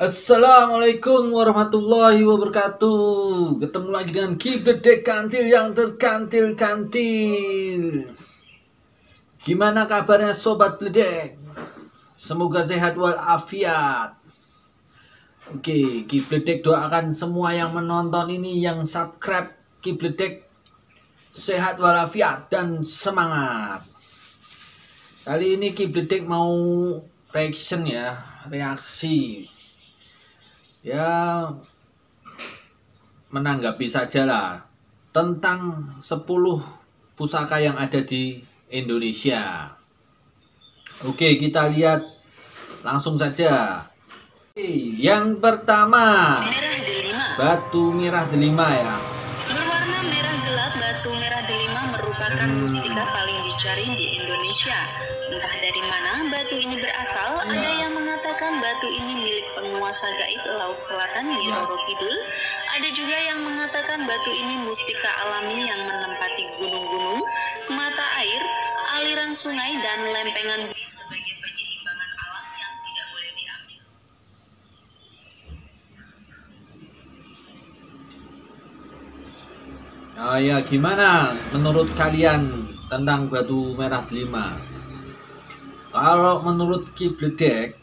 Assalamualaikum warahmatullahi wabarakatuh. Ketemu lagi dengan Kibledek Kantil yang terkantil-kantil. Gimana kabarnya Sobat Bledek? Semoga sehat walafiat. Oke, Kibledek doakan semua yang menonton ini, yang subscribe Kibledek, sehat walafiat dan semangat. Kali ini Kibledek mau reaction ya, reaksi. Ya, menanggapi sajalah tentang 10 pusaka yang ada di Indonesia. Oke, kita lihat langsung saja. Yang pertama, batu merah delima ya. Berwarna merah gelap, batu merah delima merupakan mustika paling dicari di Indonesia. Entah dari mana batu ini berasal, ada yang mengatakan batu ini milik penguasa gaib Laut Selatan Nyi Roro Kidul. Ada juga yang mengatakan batu ini mustika alami yang menempati gunung-gunung, mata air, aliran sungai, dan lempengan bumi sebagai penyeimbangan alam yang tidak boleh diambil. Ya, gimana menurut kalian tentang batu merah delima? Kalau menurut Kibledek,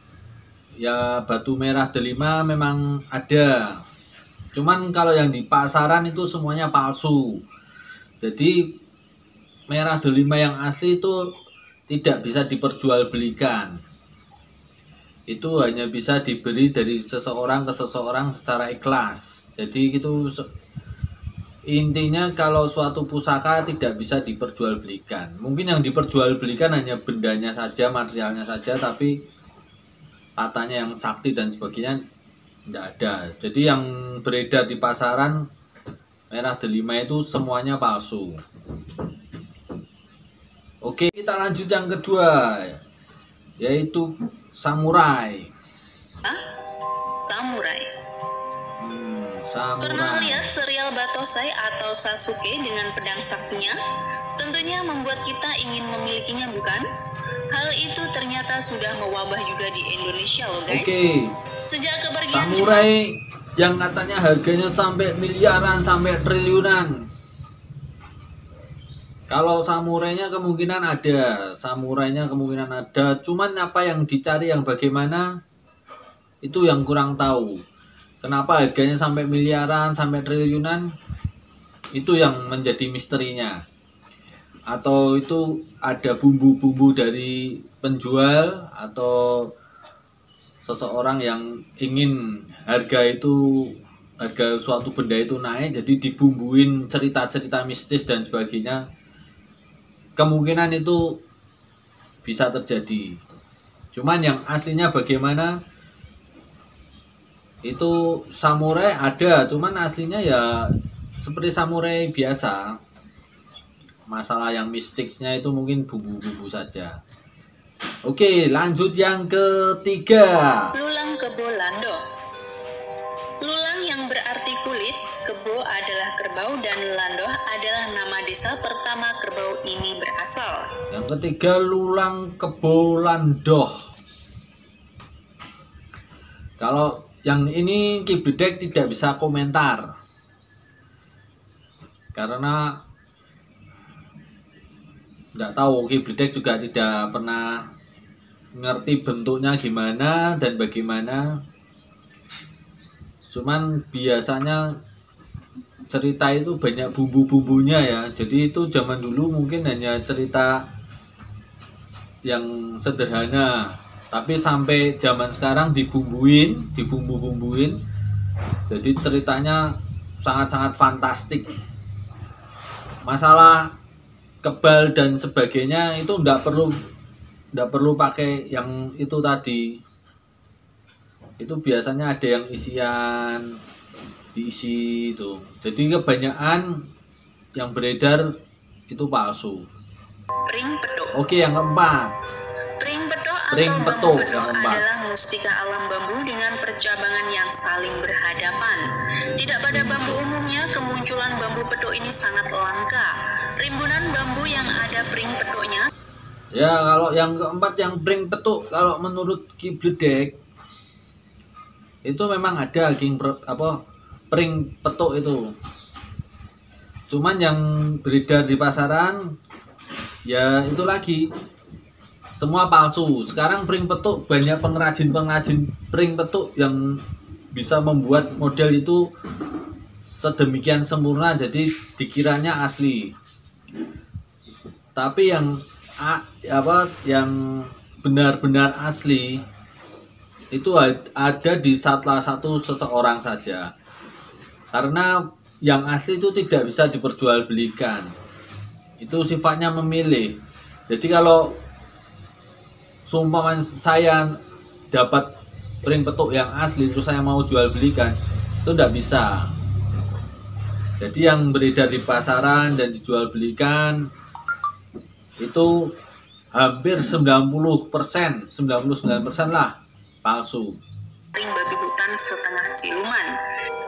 ya batu merah delima memang ada. Cuman kalau yang di pasaran itu semuanya palsu. Jadi merah delima yang asli itu tidak bisa diperjualbelikan. Itu hanya bisa diberi dari seseorang ke seseorang secara ikhlas. Jadi itu intinya kalau suatu pusaka tidak bisa diperjualbelikan. Mungkin yang diperjualbelikan hanya bendanya saja, materialnya saja, tapi katanya yang sakti dan sebagainya tidak ada. Jadi yang beredar di pasaran merah delima itu semuanya palsu. Oke, kita lanjut yang kedua, yaitu samurai. Samurai. Pernah Samurai. lihat serial Batosai atau Sasuke dengan pedang saktinya? Tentunya membuat kita ingin memilikinya, bukan? Hal itu ternyata sudah mewabah juga di Indonesia loh guys. Oke. Sejak kepergian Samurai yang katanya harganya sampai miliaran, sampai triliunan. Kalau samurainya kemungkinan ada, cuman apa yang dicari, yang bagaimana, itu yang kurang tahu. Kenapa harganya sampai miliaran, sampai triliunan, itu yang menjadi misterinya. Atau itu ada bumbu-bumbu dari penjual atau seseorang yang ingin harga suatu benda itu naik, jadi dibumbuin cerita-cerita mistis dan sebagainya. Kemungkinan itu bisa terjadi. Cuman yang aslinya bagaimana, itu samurai ada, cuman aslinya ya seperti samurai biasa. Masalah yang mistisnya itu mungkin bumbu-bumbu saja. Oke, lanjut yang ketiga. Lulang Kebo Lando. Lulang yang berarti kulit, Kebo adalah kerbau, dan Lando adalah nama desa pertama kerbau ini berasal. Yang ketiga, Lulang Kebo Landoh. Kalau yang ini Kibledek tidak bisa komentar, karena tidak tahu. Kibledek juga tidak pernah ngerti bentuknya gimana dan bagaimana. Cuman biasanya cerita itu banyak bumbu-bumbunya ya. Jadi itu zaman dulu mungkin hanya cerita yang sederhana, tapi sampai zaman sekarang dibumbu-bumbuin. Jadi ceritanya sangat-sangat fantastik. Masalah kebal dan sebagainya itu enggak perlu pakai yang itu tadi. Itu biasanya ada yang isian diisi itu. Jadi kebanyakan yang beredar itu palsu. Ring Petuk. Oke, yang keempat. Ring petuk yang keempat adalah mustika alam bambu dengan percabangan yang saling berhadapan. Tidak pada bambu umumnya, kemunculan bambu petuk ini sangat langka. Rimbunan bambu yang ada pring petuknya. Ya, kalau yang keempat yang pring petuk, kalau menurut Kibledek itu memang ada pring petuk itu. Cuman yang beredar di pasaran ya itu lagi semua palsu. Sekarang pring petuk banyak pengrajin pring petuk yang bisa membuat model itu sedemikian sempurna jadi dikiranya asli. Tapi yang benar-benar asli itu ada di salah satu seseorang saja. Karena yang asli itu tidak bisa diperjualbelikan. Itu sifatnya memilih. Jadi kalau seumpama saya dapat pring petuk yang asli terus saya mau jual belikan, itu tidak bisa. Jadi yang beredar di pasaran dan dijual belikan itu hampir 99% lah palsu. Pring babi hutan setengah siluman.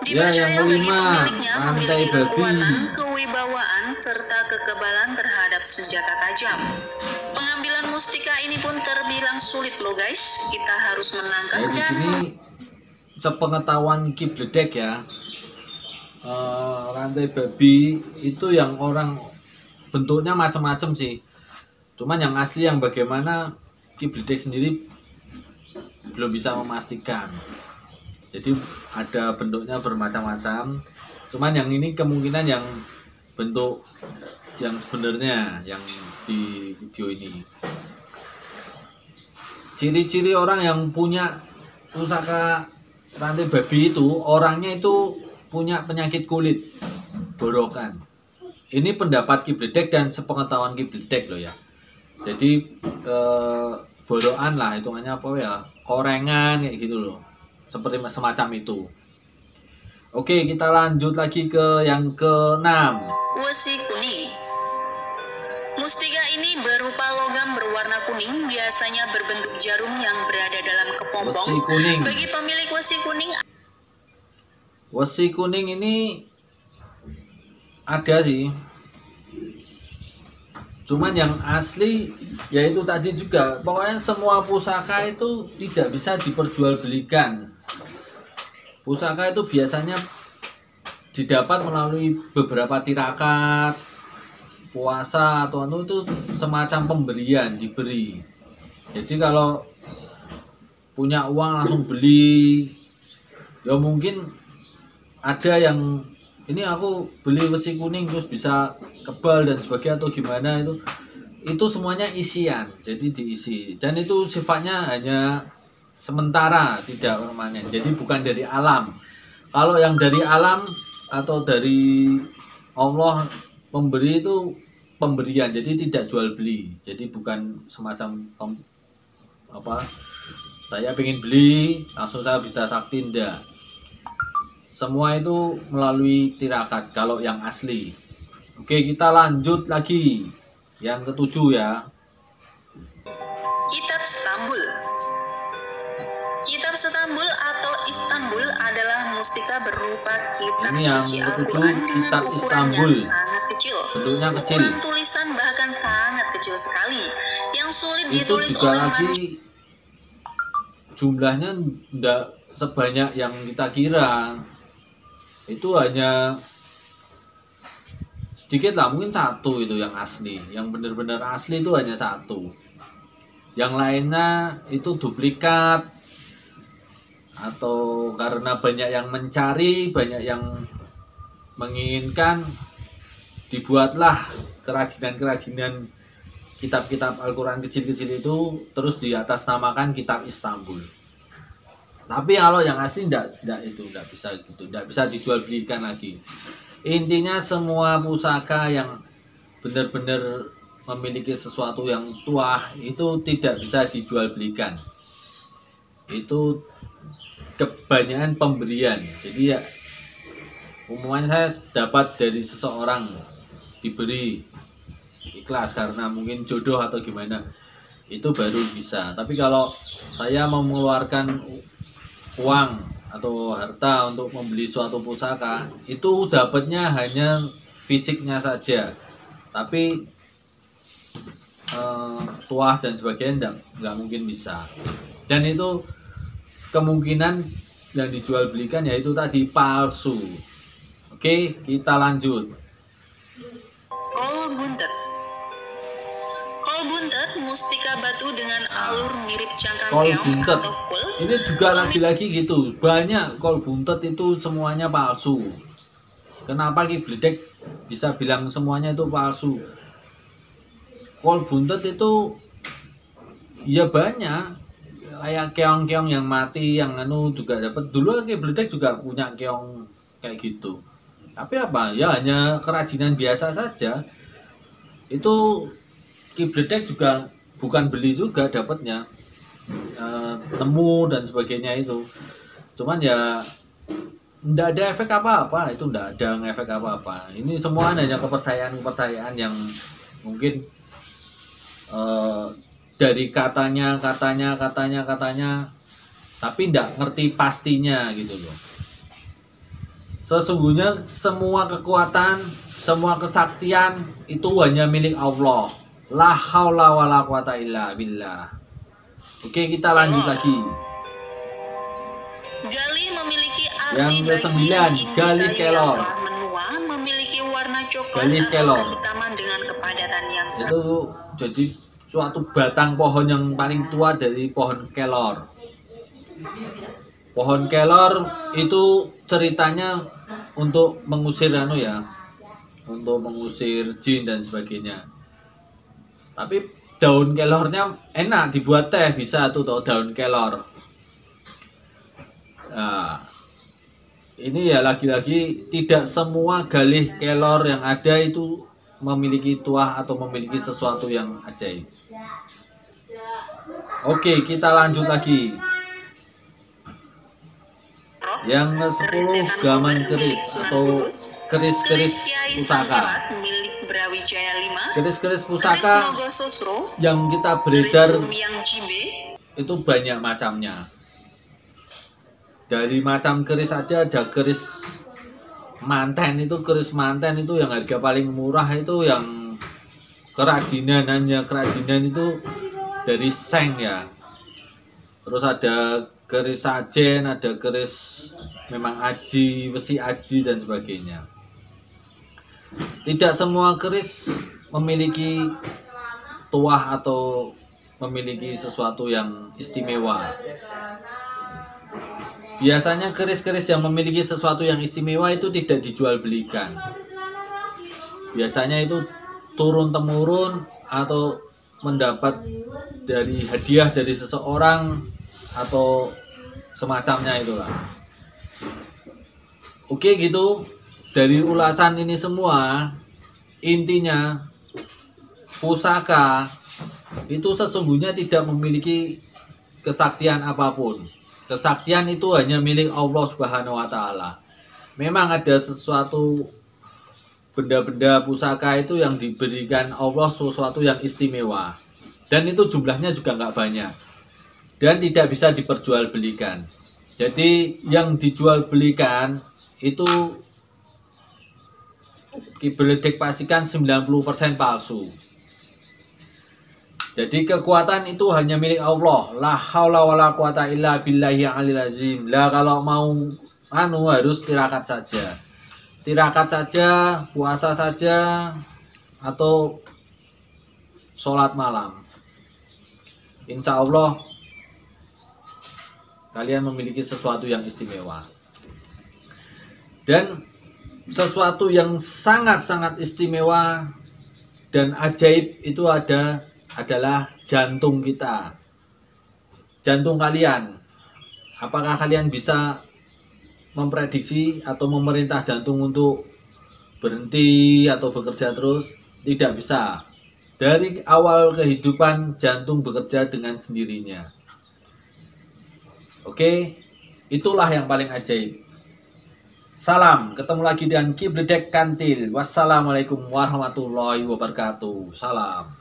Ya, yang kelima, rantai babi. Kewibawaan serta kekebalan terhadap senjata tajam. Pengambilan mustika ini pun terbilang sulit loh guys. Kita harus menangkap. Nah, di sini sepengetahuan Ki Bledek ya, rantai babi itu yang orang bentuknya macam-macam sih. Cuman yang asli yang bagaimana Ki Bledek sendiri belum bisa memastikan. Jadi ada bentuknya bermacam-macam. Cuman yang ini kemungkinan yang bentuk yang sebenarnya yang di video ini. Ciri-ciri orang yang punya pusaka rantai babi itu orangnya itu punya penyakit kulit borokan. Ini pendapat Ki Bledek dan sepengetahuan Ki Bledek loh ya. Jadi borokan lah hitungannya apa ya, korengan kayak gitu loh, seperti semacam itu. Oke, kita lanjut lagi ke yang ke-6. Wesi kuning. Mustika ini berupa logam berwarna kuning, biasanya berbentuk jarum yang berada dalam kepompong. Wesi kuning. Bagi pemilik wesi kuning, Wesi kuning ini ada sih. Cuman yang asli yaitu tadi juga, pokoknya semua pusaka itu tidak bisa diperjualbelikan. Pusaka itu biasanya didapat melalui beberapa tirakat, puasa atau itu semacam pemberian, diberi. Jadi kalau punya uang langsung beli, ya mungkin ada yang ini aku beli wesi kuning terus bisa kebal dan sebagainya atau gimana, itu semuanya isian, jadi diisi, dan itu sifatnya hanya sementara, tidak permanen, jadi bukan dari alam. Kalau yang dari alam atau dari Allah memberi itu pemberian, jadi tidak jual beli, jadi bukan semacam saya pengen beli langsung saya bisa sakti, enggak. Semua itu melalui tirakat kalau yang asli. Oke, kita lanjut lagi yang ke-7 ya. Kitab Stambul. Kitab Stambul atau Istanbul adalah mustika berupa kitab Ini yang suci ke-7, Al-Quran Kitab dengan Istanbul. ukuran yang sangat kecil. Bentuknya kecil. Ukuran tulisan bahkan sangat kecil sekali, yang sulit Itu ditulis juga oleh lagi manusia. jumlahnya enggak sebanyak yang kita kira. Itu hanya sedikit lah, mungkin satu itu yang asli, yang benar-benar asli itu hanya satu. Yang lainnya itu duplikat, atau karena banyak yang mencari, banyak yang menginginkan, dibuatlah kerajinan-kerajinan kitab-kitab Al-Quran kecil-kecil itu terus di atas namakan Kitab Istanbul. Tapi kalau yang asli enggak bisa gitu, enggak bisa dijual belikan lagi. Intinya semua pusaka yang benar-benar memiliki sesuatu yang tua itu tidak bisa dijual belikan. Itu kebanyakan pemberian. Jadi ya umumnya saya dapat dari seseorang, diberi, ikhlas karena mungkin jodoh atau gimana, itu baru bisa. Tapi kalau saya mau mengeluarkan uang atau harta untuk membeli suatu pusaka, itu dapatnya hanya fisiknya saja, tapi tuah dan sebagainya nggak mungkin bisa. Dan itu kemungkinan yang dijual belikan yaitu tadi palsu. Oke, kita lanjut. Kol buntet. Kol buntet mustika batu dengan alur mirip cangkang Kol keong buntet atau kul. ini juga lagi-lagi gitu, banyak kol buntet itu semuanya palsu. Kenapa Ki Bledek bisa bilang semuanya itu palsu? Kol buntet itu ya banyak, kayak keong-keong yang mati yang juga dapat. Dulu Ki Bledek juga punya keong kayak gitu, tapi apa ya, hanya kerajinan biasa saja. Itu Ki Bledek juga bukan beli juga dapatnya, temu dan sebagainya itu. Cuman ya nggak ada efek apa-apa, itu nggak ada efek apa-apa. Ini semua hanya kepercayaan yang mungkin dari katanya, tapi nggak ngerti pastinya gitu loh. Sesungguhnya semua kekuatan, semua kesaktian itu hanya milik Allah. La haula wala quwata illa billah. Oke, kita lanjut lagi. Galih memiliki arti Yang ke-9, galih kelor. menua, memiliki warna coklat Galih kelor. kehitaman dengan kepadatan yang Itu jadi suatu batang pohon yang paling tua dari pohon kelor. Pohon kelor itu ceritanya untuk mengusir untuk mengusir jin dan sebagainya. Tapi daun kelornya enak dibuat teh, bisa tuh daun kelor. Nah, ini ya lagi-lagi tidak semua galih kelor yang ada itu memiliki tuah atau memiliki sesuatu yang ajaib. Oke, kita lanjut lagi. Yang ke-10, gaman keris atau keris-keris pusaka. Keris-keris pusaka yang kita beredar itu banyak macamnya. Dari macam keris aja ada keris manten. Itu keris manten itu yang harga paling murah, itu yang kerajinan itu dari seng ya. Terus ada keris sajen, ada keris memang aji, besi aji dan sebagainya. Tidak semua keris memiliki tuah atau memiliki sesuatu yang istimewa. Biasanya keris-keris yang memiliki sesuatu yang istimewa itu tidak dijual belikan. Biasanya itu turun-temurun atau mendapat dari hadiah dari seseorang atau semacamnya itulah. Oke gitu. Dari ulasan ini semua, intinya pusaka itu sesungguhnya tidak memiliki kesaktian apapun. Kesaktian itu hanya milik Allah Subhanahu wa Ta'ala. Memang ada sesuatu benda-benda pusaka itu yang diberikan Allah, sesuatu yang istimewa, dan itu jumlahnya juga nggak banyak dan tidak bisa diperjualbelikan. Jadi yang dijual belikan itu Ki Bledek pastikan 90% palsu. Jadi kekuatan itu hanya milik Allah. La haula wala quwata illa billahi alil azim. Lah kalau mau harus tirakat saja. Tirakat saja, puasa saja, atau sholat malam. Insya Allah kalian memiliki sesuatu yang istimewa. Dan sesuatu yang sangat-sangat istimewa dan ajaib itu adalah jantung kita. Jantung kalian. Apakah kalian bisa memprediksi atau memerintah jantung untuk berhenti atau bekerja terus? Tidak bisa. Dari awal kehidupan jantung bekerja dengan sendirinya. Oke, itulah yang paling ajaib. Salam, ketemu lagi dengan Ki Bledek Kantil. Wassalamualaikum warahmatullahi wabarakatuh. Salam.